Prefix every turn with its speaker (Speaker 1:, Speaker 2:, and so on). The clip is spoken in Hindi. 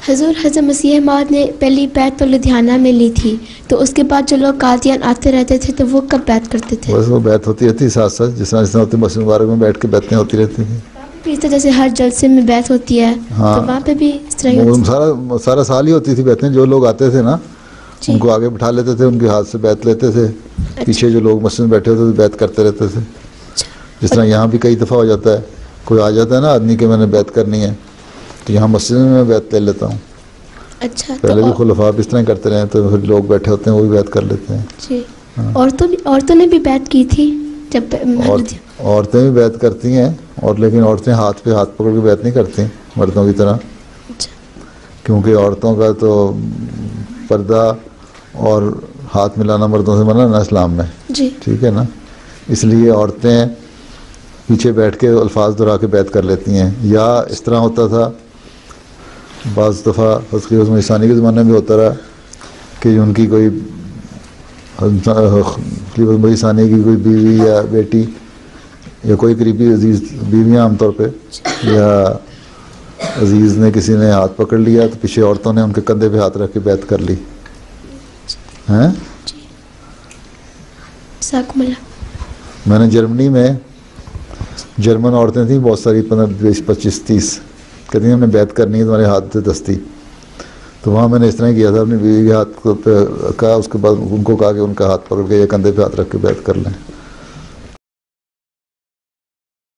Speaker 1: हजूर हज़रत मसीह मौद ने पहली बैत तो लुधियाना में ली थी, तो उसके बाद जो लोग कादियान आते रहते थे तो वो कब बैत करते थे?
Speaker 2: बस वो बैत होती रहती साथ साथ, जिस तरह होती मस्जिद मुबारक में बैठ के बैतें होती रहती थी।
Speaker 1: इस तरह जैसे हर जलसे में बैत होती है,
Speaker 2: हाँ,
Speaker 1: तो वहाँ पे भी इस तरह ही होती
Speaker 2: सारा सारा साल ही होती थी बैतें। जो लोग आते थे ना उनको आगे बिठा लेते थे, उनके हाथ से बैत लेते थे। पीछे जो लोग मस्जिद में बैठे होते थे बैत करते रहते थे। जिस तरह यहाँ भी कई दफ़ा हो जाता है, कोई आ जाता है ना आदमी के मैंने बैत करनी है, तो यहाँ मस्जिद में मैं बैत ले लेता हूँ।
Speaker 1: अच्छा,
Speaker 2: पहले भी खुलफा इस तरह करते रहे, तो फिर लोग बैठे होते हैं वो भी बैत कर लेते हैं
Speaker 1: जी। औरतों ने भी बैत की थी जब
Speaker 2: औरतें भी बैत करती हैं, और लेकिन औरतें हाथ पे हाथ पकड़ के बैत नहीं करती मर्दों की तरह। क्योंकि औरतों का तो पर्दा और हाथ मिलाना मर्दों से मना ना इस्लाम में, ठीक है ना। इसलिए औरतें पीछे बैठ के अल्फाज दोहरा के बैत कर लेती हैं। या इस तरह होता था बाज़ दफ़ा हज़रत ईसानी के ज़माने में होता रहा कि उनकी कोई ईसानी की कोई बीवी या बेटी या कोई करीबी अजीज़, बीवियाँ आमतौर पे, या अजीज़ ने किसी ने हाथ पकड़ लिया तो पीछे औरतों ने उनके कंधे पे हाथ रख के बैत कर ली हैं। मैंने जर्मनी में जर्मन औरतें थी बहुत सारी, 15, 20, 25, 30, कहती हमने बैत करनी है तुम्हारे हाथ से दस्ती। तो वहाँ मैंने इस तरह किया था, अपनी बीवी के हाथ पे कहा, उसके बाद उनको कहा कि उनका हाथ पकड़ के या कंधे पे हाथ रख के बैत कर लें।